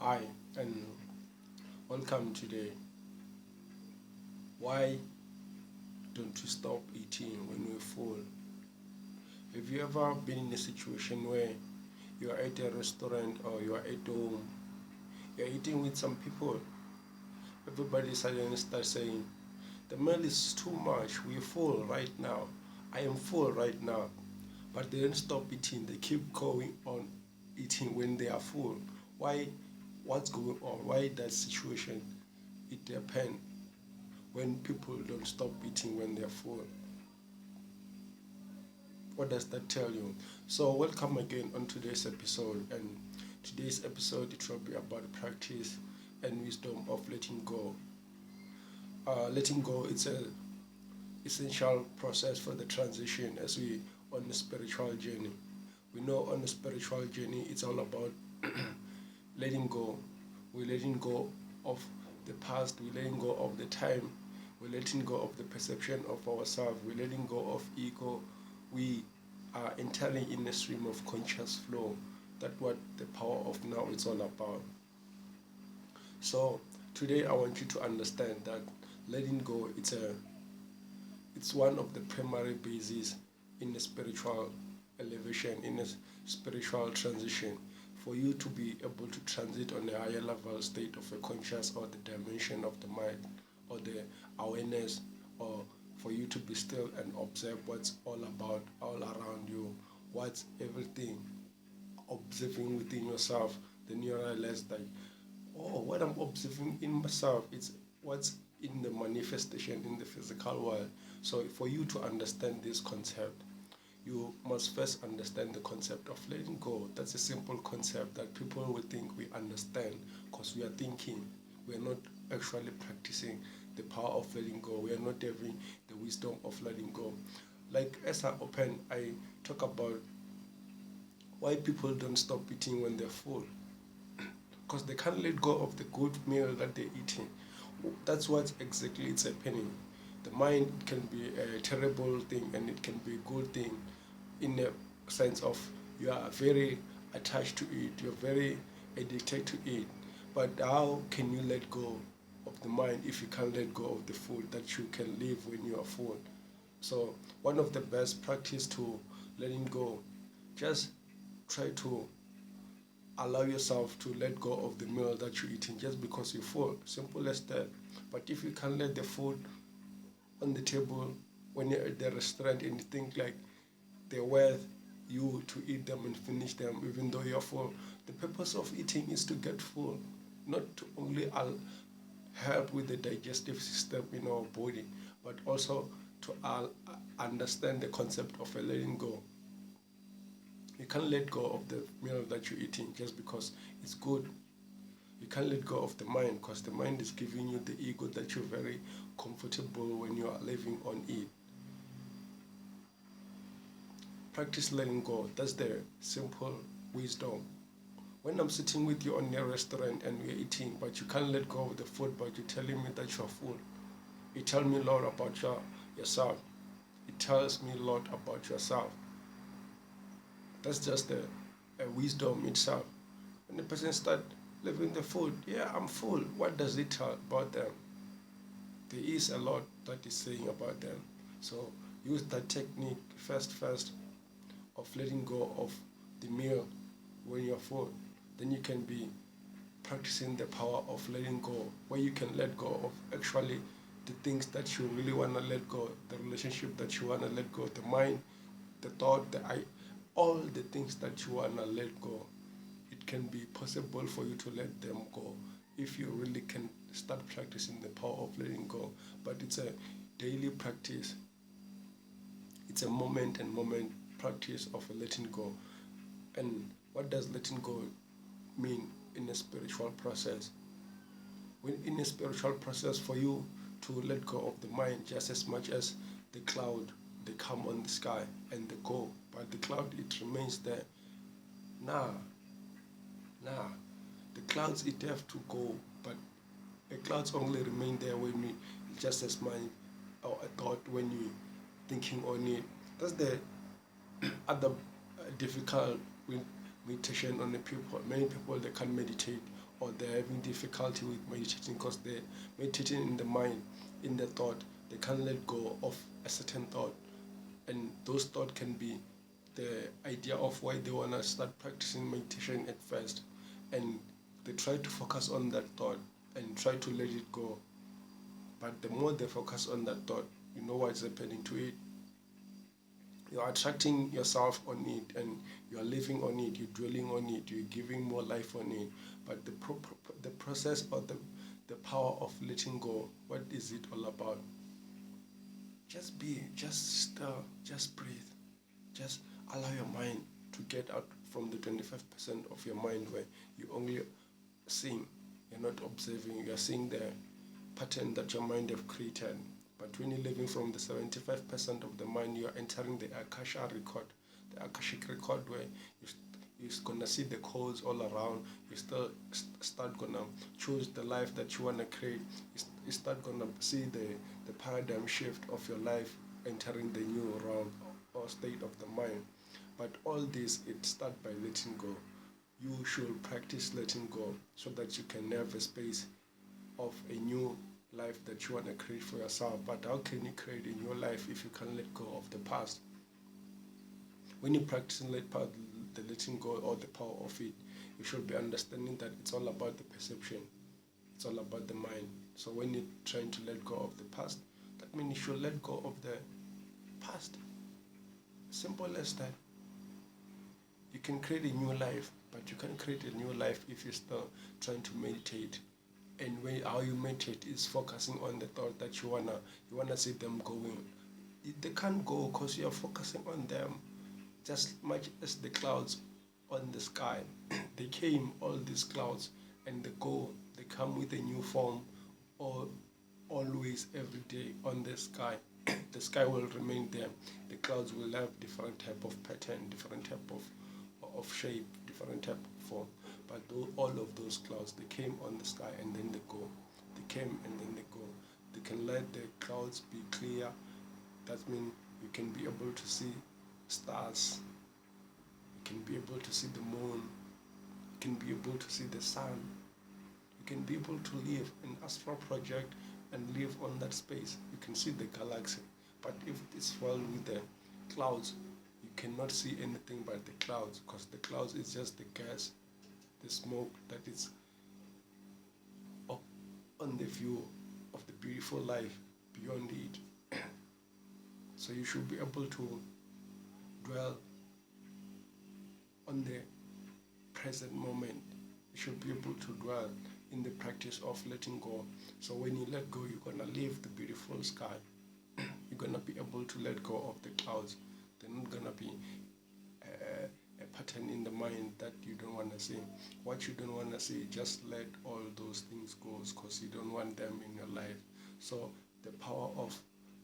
Hi, and welcome today. Why don't you stop eating when you're full? Have you ever been in a situation where you are at a restaurant or you are at home, you're eating with some people, everybody suddenly starts saying, the meal is too much, we're full right now, I am full right now. But they don't stop eating, they keep going on eating when they are full. Why? What's going on? Why that situation? It depends when people don't stop eating when they're full. What does that tell you? So, welcome again on today's episode. And today's episode it will be about practice and wisdom of letting go. Letting go it's a essential process for the transition as we on the spiritual journey. We know on the spiritual journey it's all about letting go. We're letting go of the past. We're letting go of the time. We're letting go of the perception of ourselves. We're letting go of ego. We are entering in a stream of conscious flow. That's what the power of now is all about. So today I want you to understand that letting go it's one of the primary bases in the spiritual elevation, in a spiritual transition. For you to be able to transit on a higher level state of a conscious or the dimension of the mind or the awareness, or for you to be still and observe what's all about all around you, what's everything observing within yourself, then you realize that, oh, what I'm observing in myself, it's what's in the manifestation in the physical world. So for you to understand this concept, you must first understand the concept of letting go. That's a simple concept that people will think we understand because we are thinking. We are not actually practicing the power of letting go. We are not having the wisdom of letting go. Like as I open, I talk about why people don't stop eating when they're full because they can't let go of the good meal that they're eating. That's what exactly it's happening. The mind can be a terrible thing and it can be a good thing in the sense of you are very attached to it, you're very addicted to it. But how can you let go of the mind if you can't let go of the food that you can live when you are full? So one of the best practice to letting go, just try to allow yourself to let go of the meal that you're eating just because you're full. Simple as that. But if you can't let the food on the table when you're at the restaurant and you think like they're worth you to eat them and finish them even though you're full. The purpose of eating is to get full, not to only help with the digestive system in our body, but also to understand the concept of a letting go. You can't let go of the meal that you're eating just because it's good. You can't let go of the mind because the mind is giving you the ego that you're very comfortable when you are living on it. Practice letting go. That's the simple wisdom. When I'm sitting with you on a restaurant and we're eating, but you can't let go of the food, but you're telling me that you're full, it tells me a lot about yourself. It tells me a lot about yourself. That's just a wisdom itself. When the person start living the food, yeah, I'm full. What does it tell about them? There is a lot that is saying about them. So use that technique first of letting go of the meal when you're full. Then you can be practicing the power of letting go, where you can let go of actually the things that you really want to let go, the relationship that you want to let go, the mind, the thought, all the things that you want to let go. It can be possible for you to let them go if you really can start practicing the power of letting go. But it's a daily practice. It's a moment and moment practice of letting go. And what does letting go mean in a spiritual process? When in a spiritual process, for you to let go of the mind just as much as the cloud, they come on the sky and they go, but the cloud it remains there. Nah, nah. The clouds it have to go, but the clouds only remain there when we just as mind or a thought when you thinking on it. That's the other difficult meditation on the people. Many people they can't meditate or they're having difficulty with meditating because they're meditating in the mind, in the thought. They can't let go of a certain thought, and those thoughts can be the idea of why they want to start practicing meditation at first, and they try to focus on that thought and try to let it go. But the more they focus on that thought, you know what's happening to it. You're attracting yourself on it, and you're living on it, you're dwelling on it, you're giving more life on it. But the process or the power of letting go, what is it all about? Just be, just stir, just breathe, just allow your mind to get out from the 25% of your mind where you only seeing, you're not observing, you're seeing the pattern that your mind have created. But when you're living from the 75% of the mind, you're entering the Akasha record, the Akashic record where you're gonna see the codes all around. You start gonna choose the life that you wanna create. You start gonna see the paradigm shift of your life entering the new realm or state of the mind. But all this, it starts by letting go. You should practice letting go so that you can have a space of a new life that you want to create for yourself. But how can you create a new life if you can't let go of the past? When you practice the letting go or the power of it, you should be understanding that it's all about the perception. It's all about the mind. So when you're trying to let go of the past, that means you should let go of the past. Simple as that. You can create a new life, but you can't create a new life if you're still trying to meditate. And how you meditate is focusing on the thought that you wanna see them going. They can't go because you're focusing on them, just much as the clouds on the sky. They came, all these clouds, and they go. They come with a new form, or always every day on the sky. The sky will remain there. The clouds will have different type of pattern, different type of shape, different type of form. But all of those clouds, they came on the sky and then they go. They came and then they go. They can let the clouds be clear. That means you can be able to see stars. You can be able to see the moon. You can be able to see the sun. You can be able to live an astral project and live on that space. You can see the galaxy. But if it's filled with the clouds, you cannot see anything but the clouds, because the clouds is just the gas, the smoke that is up on the view of the beautiful life beyond it. So you should be able to dwell on the present moment. You should be able to dwell in the practice of letting go. So when you let go, you're gonna leave the beautiful sky. You're gonna be able to let go of the clouds. They're not gonna be a pattern in the mind that you don't want to see. What you don't want to see, just let all those things go, because you don't want them in your life. So the power of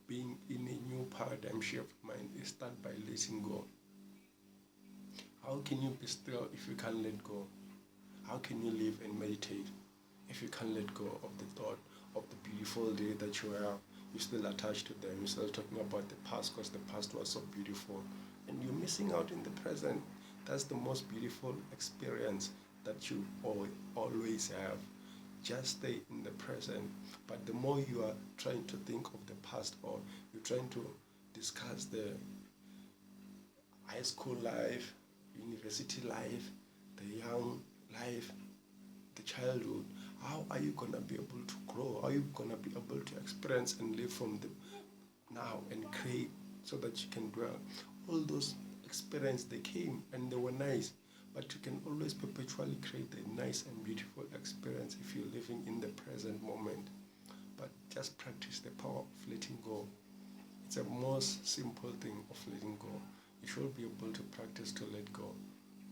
being in a new paradigm shift mind is start by letting go. How can you be still if you can't let go? How can you live and meditate if you can't let go of the thought of the beautiful day that you have? You're still attached to them. You're still talking about the past because the past was so beautiful. And you're missing out in the present. That's the most beautiful experience that you always have. Just stay in the present. But the more you are trying to think of the past, or you're trying to discuss the high school life, university life, the young life, the childhood, how are you going to be able to grow? How are you going to be able to experience and live from the now and create so that you can dwell? All those experiences, they came and they were nice, but you can always perpetually create a nice and beautiful experience if you're living in the present moment. But just practice the power of letting go. It's the most simple thing of letting go. You should be able to practice to let go.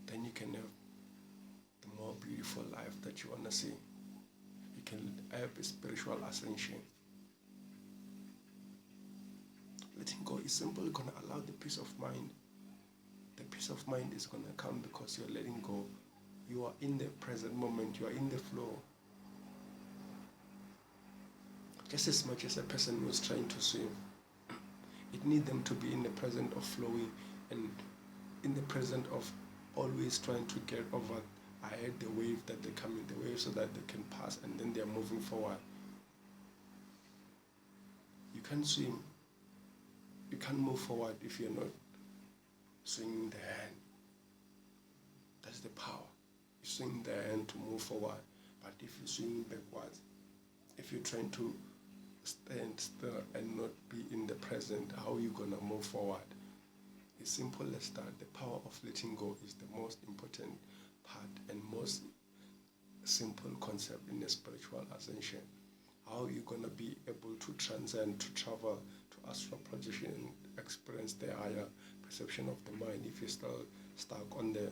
Then you can have the more beautiful life that you want to see. You can have a spiritual ascension. Letting go is simply going to allow the peace of mind. The peace of mind is going to come because you're letting go. You are in the present moment. You are in the flow. Just as much as a person who is trying to swim, it needs them to be in the present of flowing and in the present of always trying to get over ahead the wave that they come in. The waves so that they can pass, and then they're moving forward. You can't swim, you can't move forward if you're not swinging the hand. That's the power. You swing the hand to move forward, but if you're swinging backwards, if you're trying to stand still and not be in the present, how are you gonna move forward? It's simple as that. The power of letting go is the most important part and most simple concept in the spiritual ascension. How are you gonna be able to transcend, to travel, to astral projection, experience the higher perception of the mind if you're still stuck on the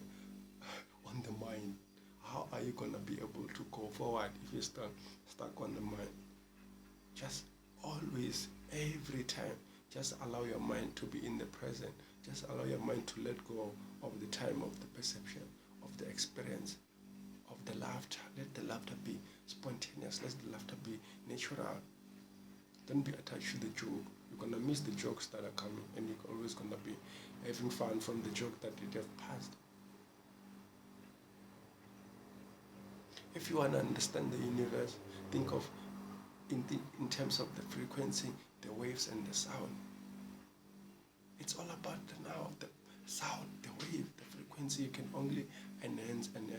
mind? How are you gonna be able to go forward if you're still stuck on the mind? Just always, every time, just allow your mind to be in the present. Just allow your mind to let go of the time, of the perception, of the experience, of the laughter. Let the laughter be spontaneous. Let the laughter be natural. Don't be attached to the joke. You're gonna miss the jokes that are coming, and you're always gonna be having fun from the joke that you have passed. If you wanna understand the universe, think of in terms of the frequency, the waves and the sound. It's all about the now, the sound, the wave, the frequency. You can only enhance and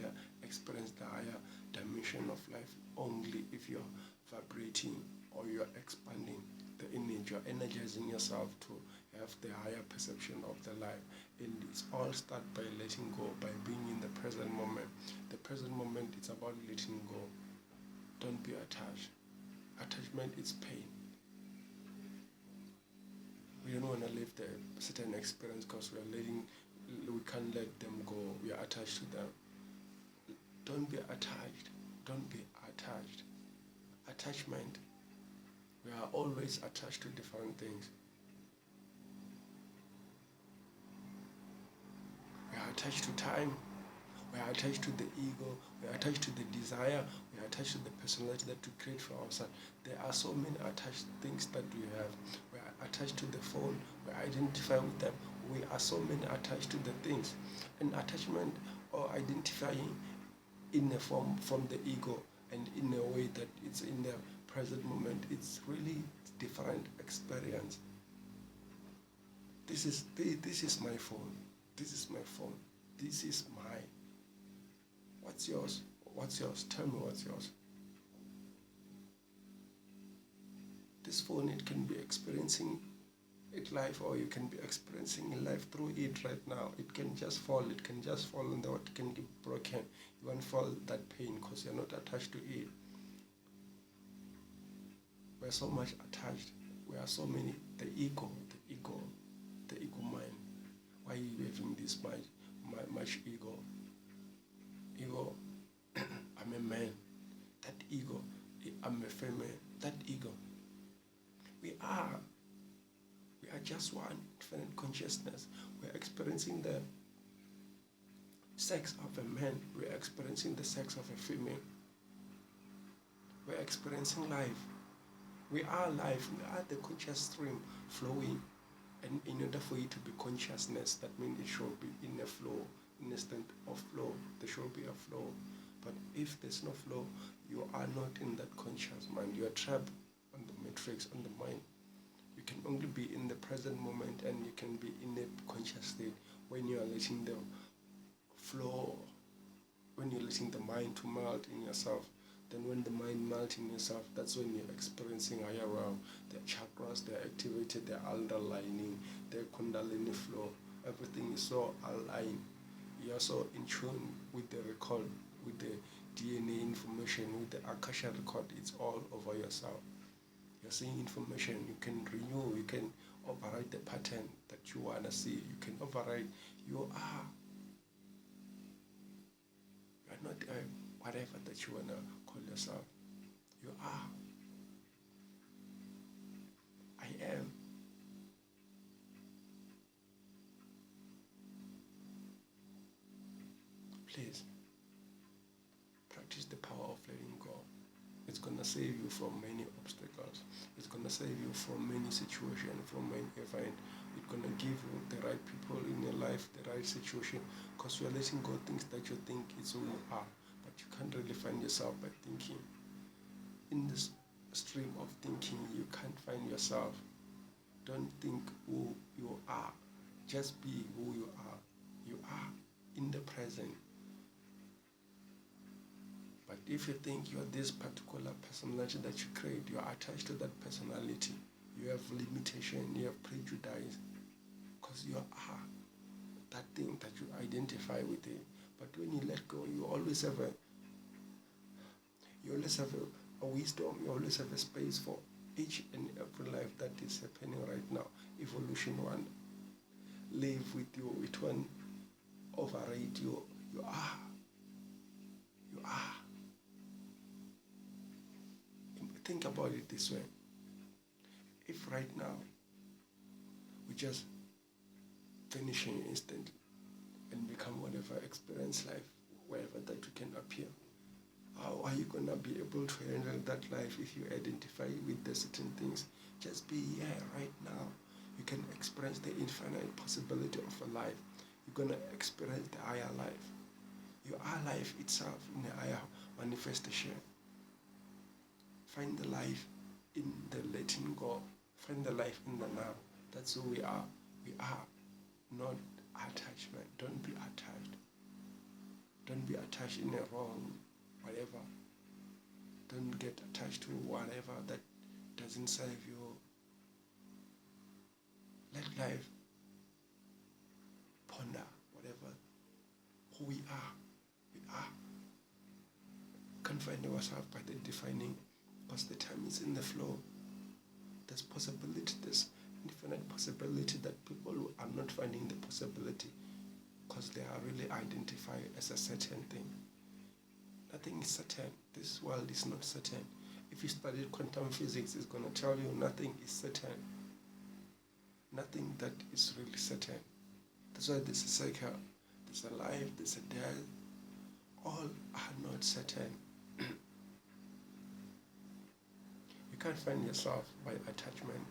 experience the higher dimension of life only if you're vibrating or you're expanding the energy, you're energizing yourself to have the higher perception of the life. And it's all start by letting go, by being in the present moment. The present moment, it's about letting go. Don't be attached. Attachment is pain. We don't want to live the certain experience because we can't let them go. We are attached to them. Don't be attached. Don't be attached. Attachment. We are always attached to different things. We are attached to time. We are attached to the ego. We are attached to the desire. We are attached to the personality that we create for ourselves. There are so many attached things that we have. We are attached to the phone. We identify with them. We are so many attached to the things. And attachment or identifying in a form from the ego and in a way that it's in the present moment, it's really different experience. This is my phone. This is my phone. This is mine. What's yours? What's yours? Tell me what's yours. This phone, it can be experiencing it live, or you can be experiencing life through it right now. It can just fall. It can just fall and it can get broken. You won't feel that pain because you're not attached to it. We're so much attached. We are so many. The ego mind. Why are you having this much ego? Ego, I'm a man. That ego, I'm a female. That ego. We are just one infinite consciousness. We're experiencing the sex of a man. We're experiencing the sex of a female. We're experiencing life. We are life. We are the conscious stream flowing. And in order for it to be consciousness, that means it should be in a flow, in a state of flow. There should be a flow. But if there's no flow, you are not in that conscious mind. You are trapped on the matrix, on the mind. You can only be in the present moment, and you can be in a conscious state when you are letting the flow, when you're letting the mind to melt in yourself. Then when the mind melts in yourself, that's when you're experiencing higher realm. The chakras, they're activated, they're underlining, their kundalini flow. Everything is so aligned. You're so in tune with the record, with the DNA information, with the Akasha record. It's all over yourself. You're seeing information. You can renew, you can override the pattern that you want to see. You can override. You are not whatever that you want to call yourself. You are. I am. Please, practice the power of letting go. It's going to save you from many obstacles. It's going to save you from many situations, from many events. It's going to give you the right people in your life, the right situation, because you're letting go things that you think is who you are. But you can't really find yourself by thinking. In this stream of thinking, you can't find yourself. Don't think who you are. Just be who you are. You are in the present. But if you think you're this particular personality that you create, you're attached to that personality. You have limitation, you have prejudice, because you are that thing that you identify with it. But when you let go, you always have a wisdom, you always have a space for each and every life that is happening right now. Evolution one, live with you, with one, overrate you. You are. Think about it this way. If right now we just finishing instantly and become whatever, experience life, wherever that you can appear, how are you gonna be able to handle that life if you identify with the certain things? Just be here right now. You can experience the infinite possibility of a life. You're gonna experience the higher life. You are life itself in the higher manifestation. Find the life in the letting go. Find the life in the now. That's who we are. We are not attachment. Don't be attached. Don't be attached in a wrong whatever. Don't get attached to whatever that doesn't serve you. Let life ponder whatever. Who we are. We are. Can't find ourselves by the defining, because the time is in the flow. There's possibility, there's infinite possibility that people who are not finding the possibility because they are really identified as a certain thing. Nothing is certain. This world is not certain. If you study quantum physics, it's going to tell you nothing is certain. Nothing that is really certain. That's why there's a cycle, there's a life, there's a death. All are not certain. You can't find yourself by attachment.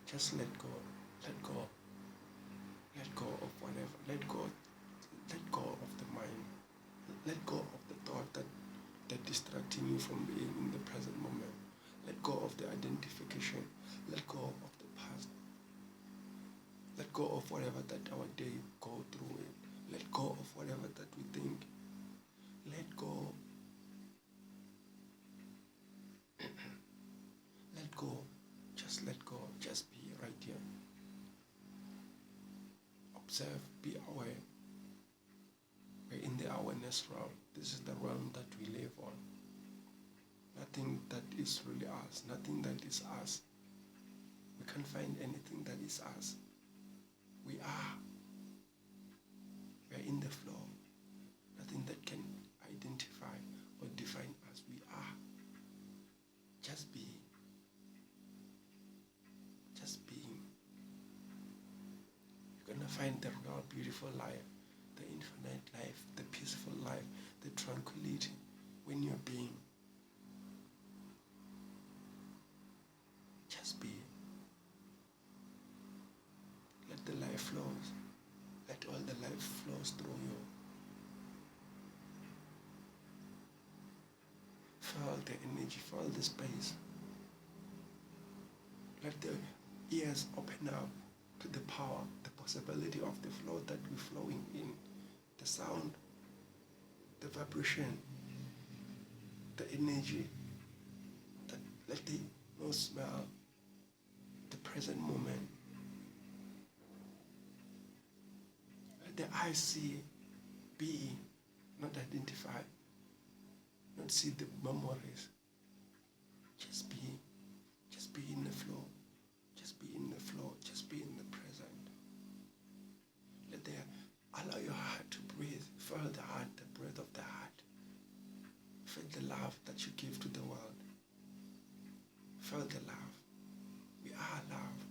Just let go. Let go. Let go of whatever. Let go of the mind. Let go of the thought that distracting you from being in the present moment. Let go of the identification. Let go of the past. Let go of whatever that our day go through it. Let go of whatever that we think. Let go. Let go. Just let go. Just be right here. Observe. Be aware. We're in the awareness realm. This is the realm that we live on. Nothing that is really us. Nothing that is us. We can't find anything that is us. We are. We are in the flow. Nothing that can identify or define us. We are. Just be. Just being. You're gonna find the real beautiful life, the infinite life, the peaceful life, the tranquility when you're being. Just be. Let the life flows. Let all the life flows through you. Feel the energy, feel the space. Let the ears open up to the power, the possibility of the flow that we're flowing in. The sound, the vibration, the energy. Let the nose smell the present moment. Let the eyes see, be, not identify, not see the memories. Just be in the flow. Just be in the flow. Just be in the present. Allow your heart to breathe. Feel the heart, the breath of the heart. Feel the love that you give to the world. Feel the love. We are love.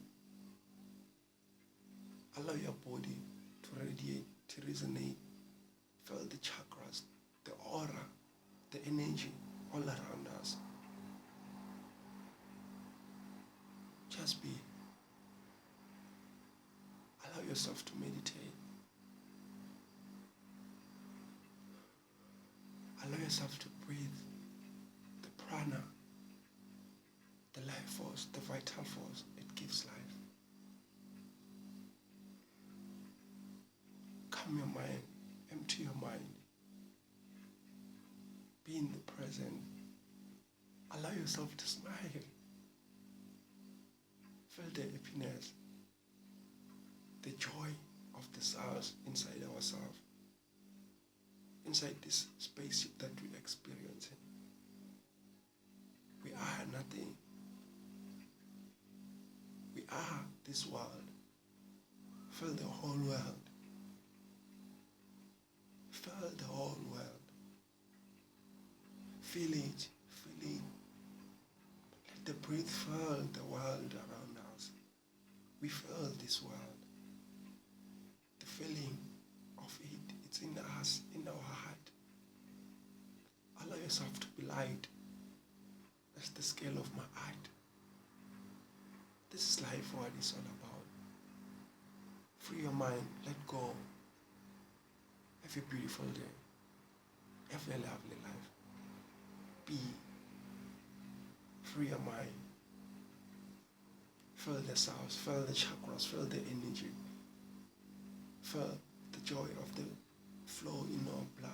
Allow your body to radiate, to resonate. Feel the chakras, the aura, the energy all around us. Just be. Allow yourself to meditate. Allow yourself to breathe the prana, the life force, the vital force. It gives life. Calm your mind, empty your mind. Be in the present. Allow yourself to smile. Feel the happiness, the joy of the source inside ourselves, inside this spaceship that we're experiencing. We are nothing. We are this world. Feel the whole world. Feel the whole world. Feel it, feel it. Let the breath fill the world around us. We feel this world. The feeling of it, it's in us, in our heart. Allow yourself to be light. That's the scale of my heart. This is life, what it's all about. Free your mind, let go. Have a beautiful day. Have a lovely life. Be. Free your mind. Feel the sounds, feel the chakras, feel the energy. Feel the joy of the flow in our blood.